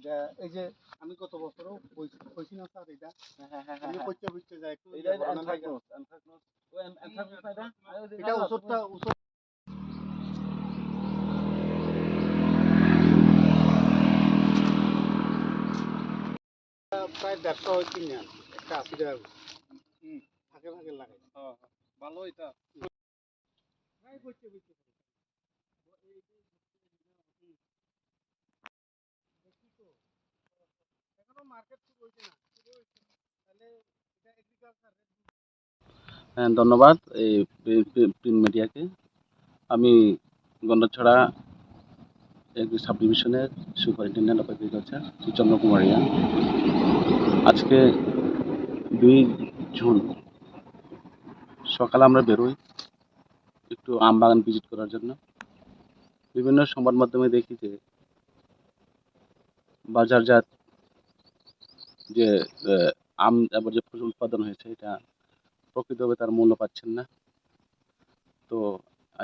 এটা এই যে আমি কত বছরও কইছি না স্যার এটা আমি কইতে বুঝতে যাই একটু এটা অ্যানথ্রাকনোজ ওই অ্যানথ্রাকনোজ এটা ওষুধটা ওষুধ প্রায় 150 কিনে আন একটা 80 টাকা ফাঁকে ফাঁকে লাগে ভালো এটা প্রায় কইতে বুঝতে এখনো মার্কেট শুরু হইছে না শুরু হইছে তাহলে এটা এগ্রিকালচার হ্যাঁ ধন্যবাদ এই প্রিন্ট মিডিয়াকে। আমি গন্ডাছড়া সাব ডিভিশনের সুপারিনটেন্ডেন্ট অফ এগ্রিকালচার শ্রী চন্দ্রকুমারিয়া। আজকে 2 জুন সকালে আমরা বেরোই একটু আম বাগান ভিজিট করার জন্য। বিভিন্ন সংবাদ মাধ্যমে দেখি যে বাজারজাত যে আম এবার যে ফসল উৎপাদন হয়েছে এটা প্রকৃতভাবে তার মূল্য পাচ্ছেন না। তো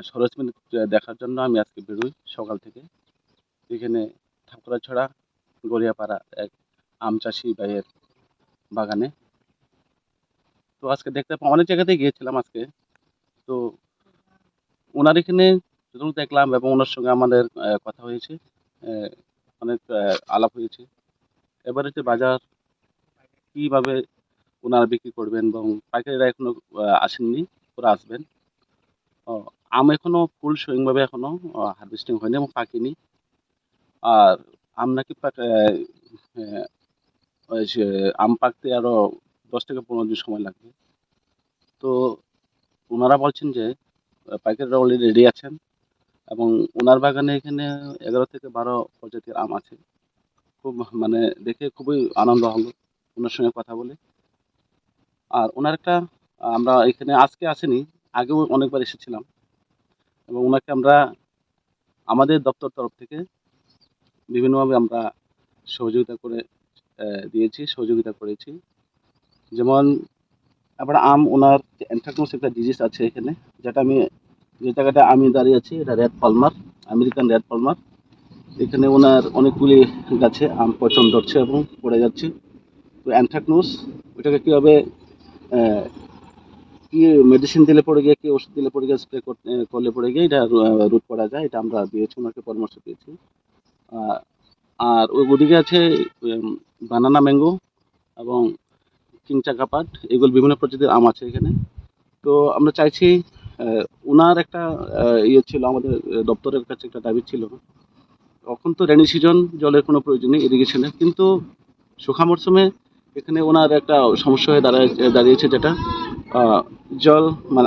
সরেজমিনে দেখার জন্য আমি আজকে বেরোই সকাল থেকে। এখানে ঠাকুরাছড়া গড়িয়াপাড়া এক আম চাষি ভাইয়ের বাগানে। তো আজকে দেখতে অনেক জায়গাতেই গিয়েছিলাম আজকে। তো ওনার এখানে যতটুকু দেখলাম এবং ওনার সঙ্গে আমাদের কথা হয়েছে, অনেক আলাপ হয়েছে। এবারে যে বাজার কীভাবে ওনারা বিক্রি করবেন এবং পাইকারিরা এখনো আসেননি, ওরা আসবেন। আম এখনো ফুল সুইংভাবে এখনো হারভেস্টিং হয়নি এবং পাকেনি। আর আম নাকি আম পাকতে আরো 10 থেকে 15 দিন সময় লাগবে। তো ওনারা বলছেন যে পাইকারিরা অলরেডি রেডি আছেন এবং ওনার বাগানে এখানে 11 থেকে 12 প্রজাতির আম আছে। খুব মানে দেখে খুবই আনন্দ হলো ওনার সঙ্গে কথা বলে। আর ওনার একটা আমরা এখানে আজকে আসেনি, আগেও অনেকবার এসেছিলাম এবং ওনাকে আমরা আমাদের দপ্তর তরফ থেকে বিভিন্নভাবে আমরা সহযোগিতা সহযোগিতা করেছি। যেমন আবার ওনার অ্যানথ্রাকনোজ একটা ডিজিজ আছে এখানে, যেটা যে জায়গাটা আমি দাঁড়িয়ে আছি এটা red Palmer, American red Palmer. এখানে ওনার অনেকগুলি গাছে আম পচন ধরছে এবং পড়ে যাচ্ছে। তো অ্যানথ্রাকনোজ ওইটাকে কীভাবে কি মেডিসিন দিলে পড়ে গিয়ে কি ওষুধ দিলে পড়ে গিয়ে স্প্রে করলে পড়ে গিয়ে এটা রোধ করা যায়, এটা আমরা দিয়েছি, ওনাকে পরামর্শ দিয়েছি। আর ওদিকে আছে বানানা ম্যাঙ্গো এবং কিংচাকাপাট, এগুলো বিভিন্ন প্রজাতির আম আছে এখানে। তো আমরা চাইছি ওনার একটা ইয়ে ছিল, আমাদের দপ্তরের কাছে একটা দাবি ছিল। এখন তো রেনি সিজন, জলের কোনো প্রয়োজন নেই ইরিগেশনের, কিন্তু শুখা মরশুমে এখানে ওনার একটা সমস্যা হয়ে দাঁড়িয়েছে, যেটা জল মানে